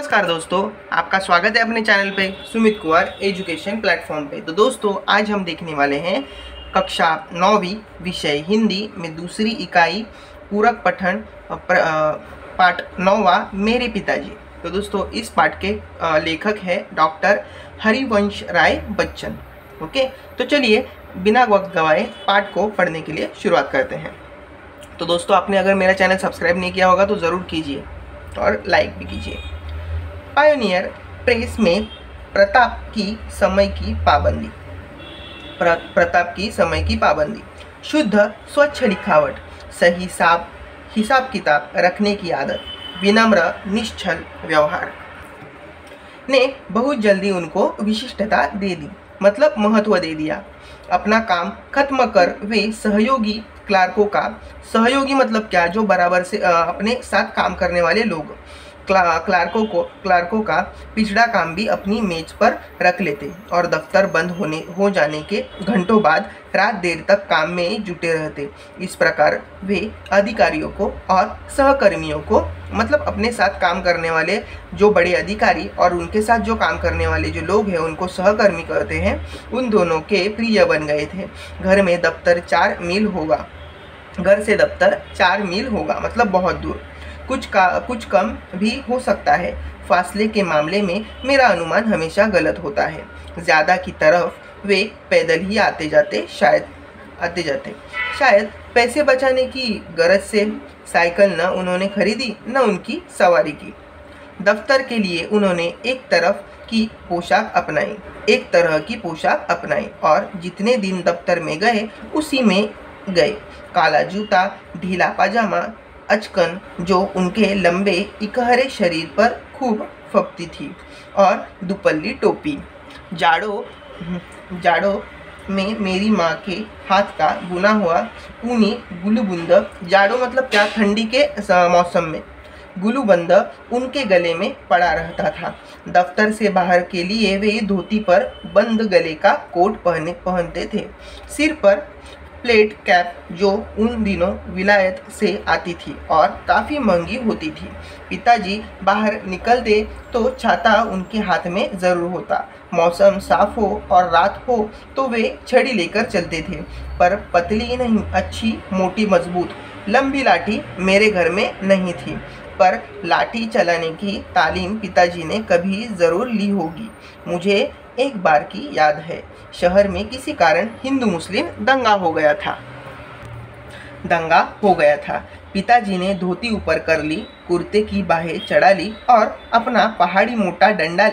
नमस्कार दोस्तों, आपका स्वागत है अपने चैनल पे सुमित कुमार एजुकेशन प्लेटफॉर्म पे। तो दोस्तों आज हम देखने वाले हैं कक्षा 9वीं विषय हिंदी में दूसरी इकाई पूरक पठन पाठ 9वां मेरे पिताजी। तो दोस्तों इस पाठ के लेखक है डॉक्टर हरिवंश राय बच्चन। ओके, तो चलिए बिना वक्त गवाए पाठ को पढ़ने के लिए शुरुआत करते हैं। तो दोस्तों आपने अगर मेरा चैनल सब्सक्राइब नहीं किया होगा तो ज़रूर कीजिए और लाइक भी कीजिए। पायोनियर प्रेस में प्रताप की समय की पाबंदी। प्रताप की समय की पाबंदी, शुद्ध स्वच्छ लिखावट, सही हिसाब किताब रखने की आदत, विनम्र निश्चल व्यवहार ने बहुत जल्दी उनको विशिष्टता दे दी, मतलब महत्व दे दिया। अपना काम खत्म कर वे सहयोगी क्लार्कों का, सहयोगी मतलब क्या, जो बराबर से अपने साथ काम करने वाले लोग, क्लार्कों का पिछड़ा काम भी अपनी मेज पर रख लेते और दफ्तर बंद हो जाने के घंटों बाद रात देर तक काम में जुटे रहते। इस प्रकार वे अधिकारियों को और सहकर्मियों को, मतलब अपने साथ काम करने वाले जो बड़े अधिकारी और उनके साथ जो काम करने वाले जो लोग हैं उनको सहकर्मी कहते हैं, उन दोनों के प्रिय बन गए थे। घर में दफ्तर 4 मील होगा, घर से दफ्तर 4 मील होगा, मतलब बहुत दूर। कुछ कम भी हो सकता है। फासले के मामले में मेरा अनुमान हमेशा गलत होता है। ज़्यादा की तरफ वे पैदल ही आते जाते शायद पैसे बचाने की गरज से साइकिल न उन्होंने खरीदी न उनकी सवारी की। दफ्तर के लिए उन्होंने एक तरह की पोशाक अपनाई और जितने दिन दफ्तर में गए उसी में गए। काला जूता, ढीला पाजामा, अचकन जो उनके लंबे इकहरे शरीर पर खूब फपती थी, और दुपल्ली टोपी। जाड़ों में मेरी माँ के हाथ का बुना हुआ ऊनी गुलूबंद, जाड़ों मतलब क्या, ठंडी के मौसम में गुलूबंद उनके गले में पड़ा रहता था। दफ्तर से बाहर के लिए वे धोती पर बंद गले का कोट पहनते थे। सिर पर प्लेट कैप जो उन दिनों विलायत से आती थी और काफ़ी महंगी होती थी। पिताजी बाहर निकलते तो छाता उनके हाथ में ज़रूर होता। मौसम साफ हो और रात हो तो वे छड़ी लेकर चलते थे, पर पतली नहीं, अच्छी मोटी मजबूत लंबी लाठी मेरे घर में नहीं थी, पर लाठी चलाने की तालीम पिताजी ने कभी ज़रूर ली होगी। मुझे एक बार की याद है, शहर में किसी कारण हिंदू मुस्लिम दंगा हो गया था। पिताजी ने धोती ऊपर कर ली, कुर्ते की बाहें चढ़ा ली और अपना पहाड़ी मोटा डंडा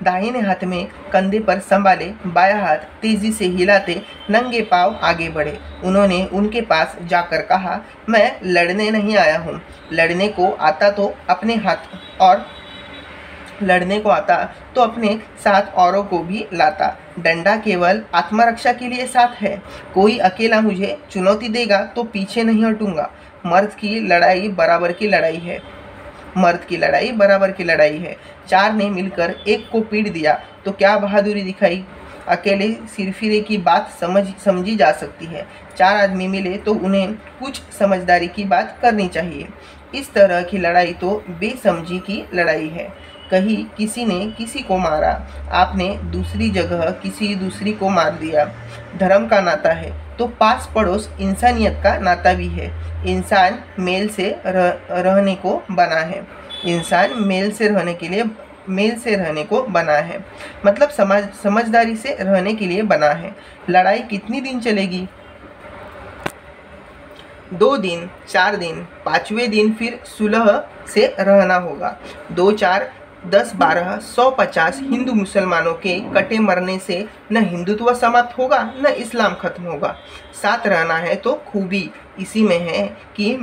दाहिने हाथ में कंधे पर संभाले, बायां हाथ तेजी से हिलाते नंगे पांव आगे बढ़े। उन्होंने उनके पास जाकर कहा, मैं लड़ने नहीं आया हूँ, लड़ने को आता तो अपने साथ औरों को भी लाता। डंडा केवल आत्मरक्षा के लिए साथ है। कोई अकेला मुझे चुनौती देगा तो पीछे नहीं हटूंगा। मर्द की लड़ाई बराबर की लड़ाई है। 4 ने मिलकर एक को पीट दिया तो क्या बहादुरी दिखाई। अकेले सिरफिरे की बात समझी जा सकती है, 4 आदमी मिले तो उन्हें कुछ समझदारी की बात करनी चाहिए। इस तरह की लड़ाई तो बेसमझी की लड़ाई है। कहीं किसी ने किसी को मारा, आपने दूसरी जगह किसी दूसरी को मार दिया। धर्म का नाता है तो पास पड़ोस इंसानियत का नाता भी है। इंसान मेल से रहने को बना है, मतलब समझदारी से रहने के लिए बना है। लड़ाई कितनी दिन चलेगी? 2 दिन, 4 दिन, 5वें दिन फिर सुलह से रहना होगा। 2, 4, 10, 12, 150 हिंदू मुसलमानों के कटे मरने से न हिंदुत्व समाप्त होगा न इस्लाम खत्म होगा। साथ रहना है तो खूबी इसी में है कि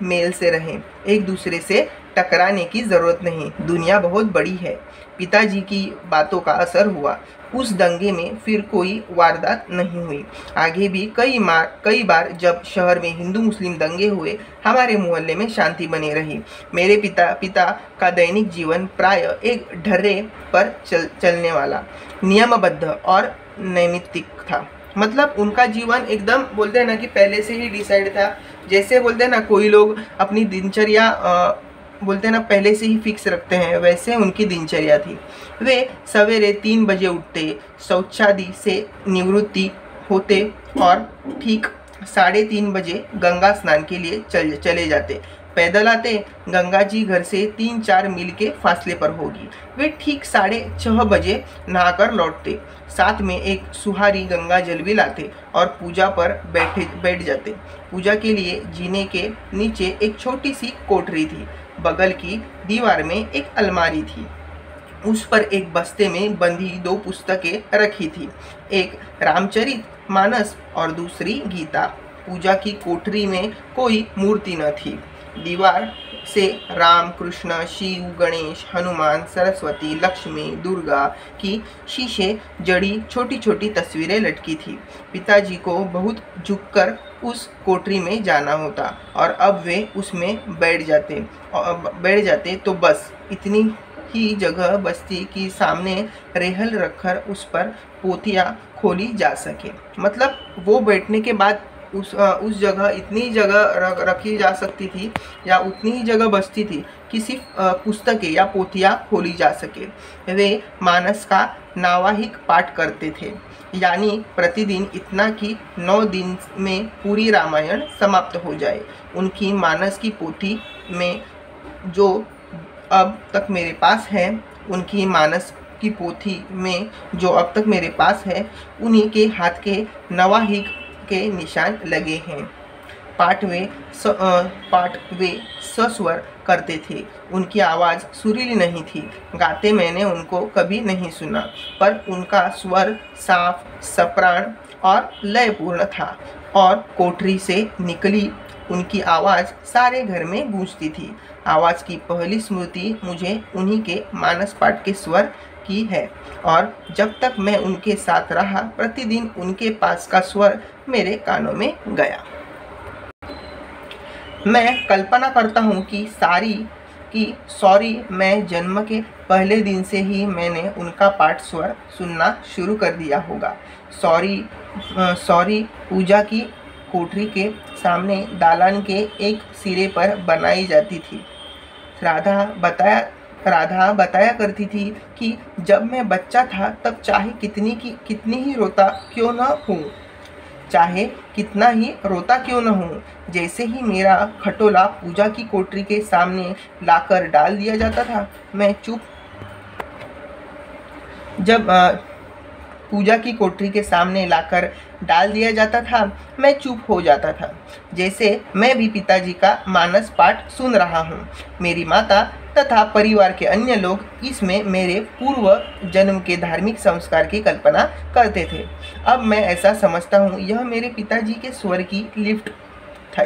मेल से रहें, एक दूसरे से टकराने की ज़रूरत नहीं। दुनिया बहुत बड़ी है। पिताजी की बातों का असर हुआ। उस दंगे में फिर कोई वारदात नहीं हुई। आगे भी कई बार जब शहर में हिंदू मुस्लिम दंगे हुए, हमारे मोहल्ले में शांति बनी रही। मेरे पिता का दैनिक जीवन प्राय एक ढर्रे पर चलने वाला, नियमबद्ध और नैमित्तिक था। मतलब उनका जीवन एकदम, बोलते हैं ना कि पहले से ही डिसाइड था। जैसे बोलते हैं ना, कोई लोग अपनी दिनचर्या बोलते हैं ना पहले से ही फिक्स रखते हैं, वैसे उनकी दिनचर्या थी। वे सवेरे 3 बजे उठते, शौचादि से निवृत्ति होते और ठीक 3:30 बजे गंगा स्नान के लिए चले जाते। पैदल आते, गंगा जी घर से 3-4 मील के फासले पर होगी। वे ठीक 6:30 बजे नहाकर लौटते, साथ में एक सुहारी गंगा जल भी लाते और पूजा पर बैठ जाते। पूजा के लिए जीने के नीचे एक छोटी सी कोठरी थी। बगल की दीवार में एक अलमारी थी, उस पर एक बस्ते में बंधी 2 पुस्तकें रखी थी, एक रामचरित मानस और दूसरी गीता। पूजा की कोठरी में कोई मूर्ति न थी। दीवार से राम, कृष्ण, शिव, गणेश, हनुमान, सरस्वती, लक्ष्मी, दुर्गा की शीशे जड़ी छोटी छोटी तस्वीरें लटकी थी। पिताजी को बहुत झुककर उस कोठरी में जाना होता और अब वे उसमें बैठ जाते तो बस इतनी ही जगह बस्ती की सामने रेहल रखकर उस पर पोथियाँ खोली जा सके। मतलब वो बैठने के बाद उस जगह इतनी जगह रखी जा सकती थी या उतनी ही जगह बचती थी कि सिर्फ पुस्तकें या पोथियाँ खोली जा सके। वे मानस का नावाहिक पाठ करते थे, यानी प्रतिदिन इतना कि 9 दिन में पूरी रामायण समाप्त हो जाए। उनकी मानस की पोथी में जो अब तक मेरे पास है, उनकी मानस की पोथी में जो अब तक मेरे पास है, उन्हीं के हाथ के नवाहिक के निशान लगे हैं। पाठ वे सस्वर करते थे। उनकी आवाज़ सुरीली नहीं थी। गाते मैंने उनको कभी नहीं सुना, पर उनका स्वर साफ, सप्राण और लयपूर्ण था और कोठरी से निकली उनकी आवाज़ सारे घर में गूंजती थी। आवाज़ की पहली स्मृति मुझे उन्हीं के मानस पाठ के स्वर की है और जब तक मैं उनके साथ रहा, प्रतिदिन उनके पास का स्वर मेरे कानों में गया। मैं कल्पना करता हूँ कि सॉरी मैं जन्म के पहले दिन से ही मैंने उनका पाठ स्वर सुनना शुरू कर दिया होगा। सॉरी पूजा की कोठरी के सामने दालान के एक सिरे पर बनाई जाती थी। राधा बताया करती थी कि जब मैं बच्चा था तब चाहे कितनी ही रोता क्यों न हूँ, जैसे ही मेरा खटोला पूजा की कोठरी के सामने लाकर डाल दिया जाता था, पूजा की कोठरी के सामने लाकर डाल दिया जाता था, मैं चुप हो जाता था, जैसे मैं भी पिताजी का मानस पाठ सुन रहा हूँ। मेरी माता तथा परिवार के अन्य लोग इसमें मेरे पूर्व जन्म के धार्मिक संस्कार की कल्पना करते थे। अब मैं ऐसा समझता हूँ यह मेरे पिताजी के स्वर की लिफ्ट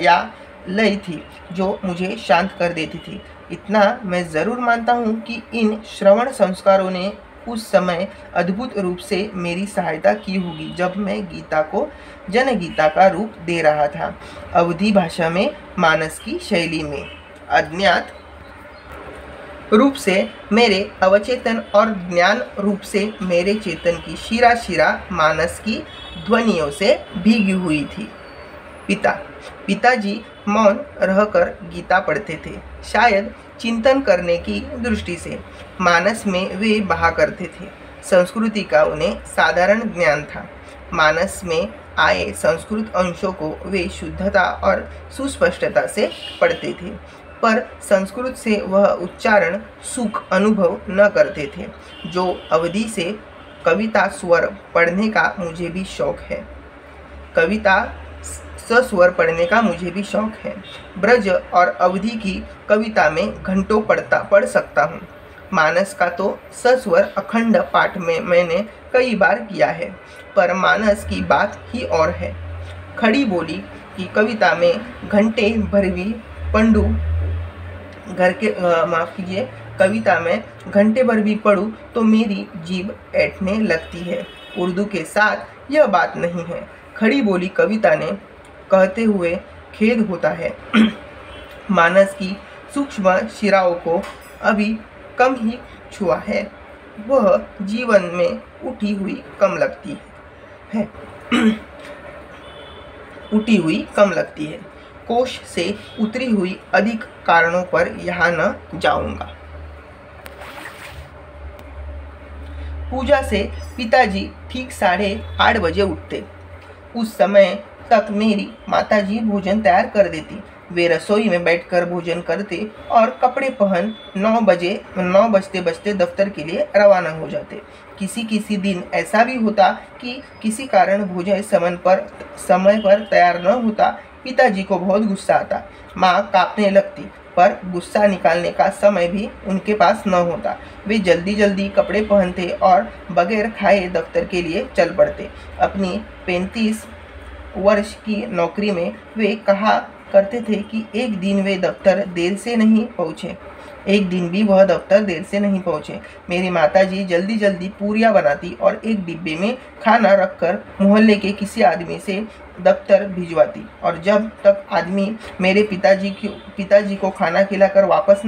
या लय थी जो मुझे शांत कर देती थी। इतना मैं ज़रूर मानता हूँ कि इन श्रवण संस्कारों ने उस समय अद्भुत रूप से मेरी सहायता की होगी जब मैं गीता को जनगीता का रूप दे रहा था, अवधी भाषा में, मानस की शैली में। अज्ञात रूप से मेरे अवचेतन और ज्ञान रूप से मेरे चेतन की शिरा मानस की ध्वनियों से भीगी हुई थी। पिताजी मौन रहकर गीता पढ़ते थे, शायद चिंतन करने की दृष्टि से। मानस में वे बहा करते थे। संस्कृति का उन्हें साधारण ज्ञान था। मानस में आए संस्कृत अंशों को वे शुद्धता और सुस्पष्टता से पढ़ते थे, पर संस्कृत से वह उच्चारण सुख अनुभव न करते थे। जो अवधि से कविता स्वर पढ़ने का मुझे भी शौक है। कविता सस्वर पढ़ने का मुझे भी शौक है। ब्रज और अवधि की कविता में घंटों पढ़ सकता हूँ। मानस का तो सस्वर अखंड पाठ में मैंने कई बार किया है, पर मानस की बात ही और है। खड़ी बोली की कविता में घंटे भर भी पंडू कविता में घंटे भर भी पढ़ूँ तो मेरी जीभ ऐंठने लगती है। उर्दू के साथ यह बात नहीं है। खड़ी बोली कविता ने कहते हुए खेद होता है, मानस की सूक्ष्म शिराओं को अभी कम ही छुआ है। वह जीवन में उठी हुई कम लगती है। कोश से उतरी हुई अधिक कारणों पर यहाँ न जाऊंगा। पूजा से पिताजी ठीक 8:30 बजे उठते। उस समय तक मेरी माताजी भोजन तैयार कर देती। वे रसोई में बैठकर भोजन करते और कपड़े पहन 9 बजते बजते दफ्तर के लिए रवाना हो जाते। किसी किसी दिन ऐसा भी होता कि किसी कारण भोजन समय पर तैयार न होता। पिताजी को बहुत गुस्सा आता। माँ कांपने लगती, पर गुस्सा निकालने का समय भी उनके पास न होता। वे जल्दी जल्दी कपड़े पहनते और बगैर खाए दफ्तर के लिए चल पड़ते। अपनी 35 वर्ष की नौकरी में वे कहा करते थे कि एक दिन वे दफ्तर देर से नहीं पहुँचे, एक दिन भी वह दफ्तर देर से नहीं पहुँचे। मेरी माताजी जल्दी जल्दी पूरियाँ बनाती और एक डिब्बे में खाना रखकर मोहल्ले के किसी आदमी से दफ्तर भिजवाती, और जब तक आदमी मेरे पिताजी को खाना खिलाकर वापस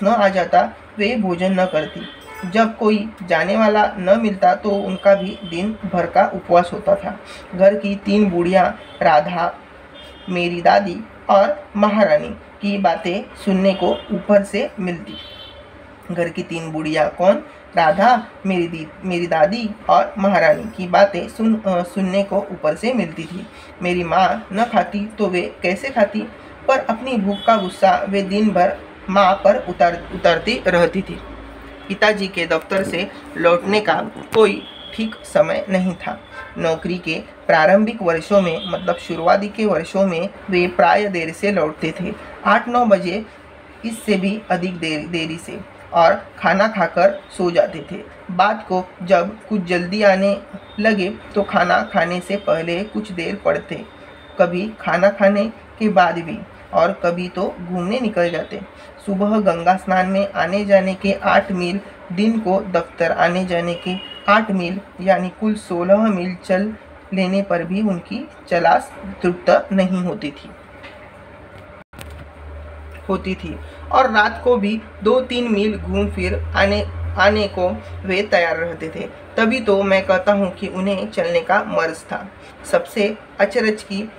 न आ जाता, वे भोजन न करती। जब कोई जाने वाला न मिलता तो उनका भी दिन भर का उपवास होता था। घर की 3 बूढ़ियाँ, राधा, मेरी दादी और महारानी की बातें सुनने को ऊपर से मिलती। घर की 3 बुढ़िया कौन? राधा, मेरी दादी और महारानी की बातें सुनने को ऊपर से मिलती थी। मेरी माँ न खाती तो वे कैसे खाती, पर अपनी भूख का गुस्सा वे दिन भर माँ पर उतारती रहती थी। पिताजी के दफ्तर से लौटने का कोई ठीक समय नहीं था। नौकरी के प्रारंभिक वर्षों में, मतलब शुरुआती के वर्षों में, वे प्राय देर से लौटते थे, 8-9 बजे, इससे भी अधिक देरी से, और खाना खाकर सो जाते थे। बात को जब कुछ जल्दी आने लगे तो खाना खाने से पहले कुछ देर पढ़ते, कभी खाना खाने के बाद भी, और कभी तो घूमने निकल जाते। सुबह गंगा स्नान में आने जाने के 8 मील, दिन को दफ्तर आने जाने के 8 मील, यानी कुल 16 मील चल लेने पर भी उनकी चलास तृप्त नहीं होती थी और रात को भी 2-3 मील घूम फिर आने को वे तैयार रहते थे। तभी तो मैं कहता हूँ कि उन्हें चलने का मर्ज था। सबसे अचरज की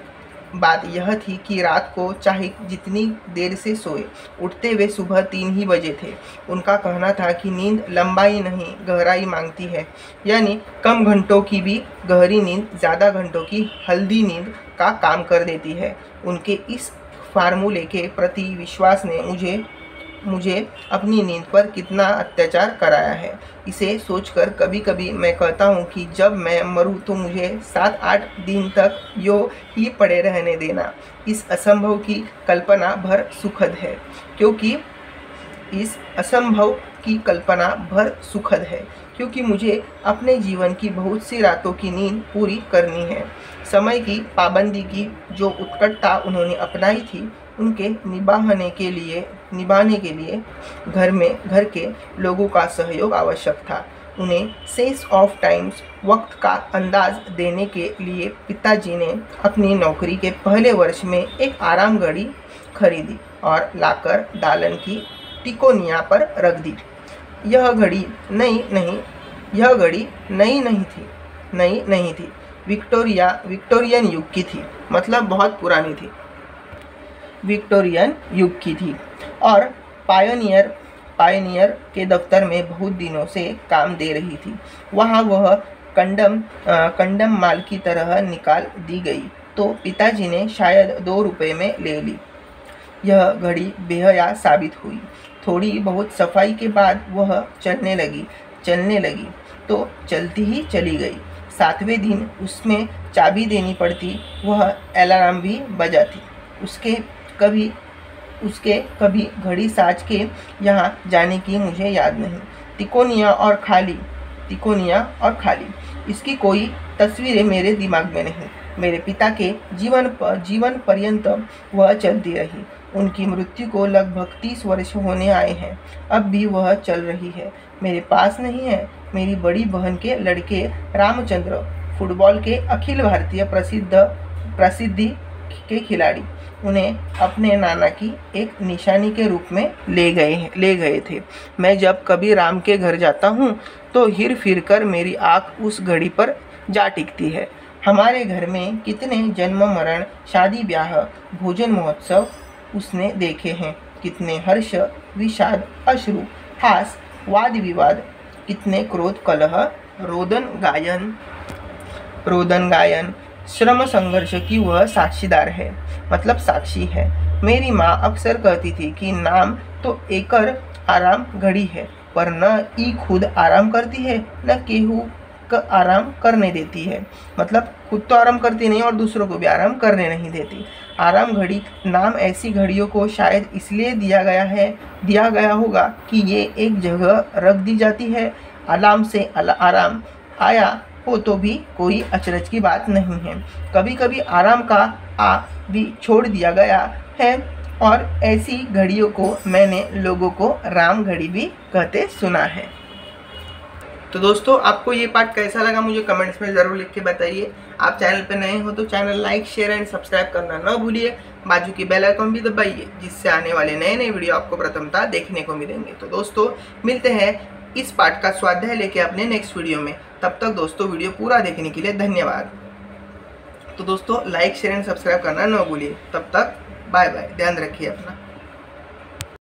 बात यह थी कि रात को चाहे जितनी देर से सोए, उठते वे सुबह 3 ही बजे थे। उनका कहना था कि नींद लंबाई नहीं गहराई मांगती है, यानी कम घंटों की भी गहरी नींद ज़्यादा घंटों की हल्दी नींद का काम कर देती है। उनके इस फार्मूले के प्रति विश्वास ने मुझे अपनी नींद पर कितना अत्याचार कराया है, इसे सोचकर कभी कभी मैं कहता हूँ कि जब मैं मरूँ तो मुझे 7-8 दिन तक यो ही पड़े रहने देना। इस असंभव की कल्पना भर सुखद है, क्योंकि मुझे अपने जीवन की बहुत सी रातों की नींद पूरी करनी है। समय की पाबंदी की जो उत्कटता उन्होंने अपनाई थी, उनके निभाने के लिए घर के लोगों का सहयोग आवश्यक था। उन्हें सेंस ऑफ टाइम्स, वक्त का अंदाज देने के लिए पिताजी ने अपनी नौकरी के पहले वर्ष में एक आराम घड़ी खरीदी और लाकर दालन की टिकोनिया पर रख दी। यह घड़ी नई नहीं थी, विक्टोरियन युग की थी, मतलब बहुत पुरानी थी, विक्टोरियन युग की थी, और पायनियर के दफ्तर में बहुत दिनों से काम दे रही थी। वहाँ वह कंडम माल की तरह निकाल दी गई तो पिताजी ने शायद 2 रुपये में ले ली। यह घड़ी बेहया साबित हुई। थोड़ी बहुत सफाई के बाद वह चलने लगी तो चलती ही चली गई। 7वें दिन उसमें चाबी देनी पड़ती, वह अलार्म भी बजाती। उसके कभी घड़ी साज के यहाँ जाने की मुझे याद नहीं। तिकोनिया और खाली, इसकी कोई तस्वीरें मेरे दिमाग में नहीं। मेरे पिता के जीवन पर्यंत वह चलती रही। उनकी मृत्यु को लगभग 30 वर्ष होने आए हैं, अब भी वह चल रही है। मेरे पास नहीं है। मेरी बड़ी बहन के लड़के रामचंद्र, फुटबॉल के अखिल भारतीय प्रसिद्धि के खिलाड़ी, उन्हें अपने नाना की एक निशानी के रूप में ले गए थे। मैं जब कभी राम के घर जाता हूँ तो हिर फिर कर मेरी आँख उस घड़ी पर जा टिकती है। हमारे घर में कितने जन्म मरण शादी ब्याह भोजन महोत्सव उसने देखे हैं। कितने हर्ष विषाद अश्रु हास वाद विवाद, कितने क्रोध कलह रोदन गायन श्रम संघर्ष की वह साक्षीदार है, मतलब साक्षी है। मेरी माँ अक्सर कहती थी कि नाम तो एकर आराम घड़ी है, पर न ई खुद आराम करती है न केहू का आराम करने देती है। मतलब खुद तो आराम करती नहीं और दूसरों को भी आराम करने नहीं देती। आराम घड़ी नाम ऐसी घड़ियों को शायद इसलिए दिया गया होगा कि ये एक जगह रख दी जाती है। आराम से आराम आया हो तो भी कोई अचरज की बात नहीं है। कभी कभी आराम का आ भी छोड़ दिया गया है और ऐसी घड़ियों को मैंने लोगों को राम घड़ी भी कहते सुना है। तो दोस्तों, आपको ये पार्ट कैसा लगा मुझे कमेंट्स में ज़रूर लिख के बताइए। आप चैनल पर नए हो तो channel like share and subscribe करना न भूलिए। बाजू की बेल आइकन भी दबाइए जिससे आने वाले नए वीडियो आपको प्रथमतः देखने को मिलेंगे। तो दोस्तों, मिलते हैं इस पार्ट का स्वाध्याय लेके अपने नेक्स्ट वीडियो में। तब तक दोस्तों, वीडियो पूरा देखने के लिए धन्यवाद। तो दोस्तों, लाइक शेयर एंड सब्सक्राइब करना न भूलिए। तब तक बाय बाय, ध्यान रखिए अपना।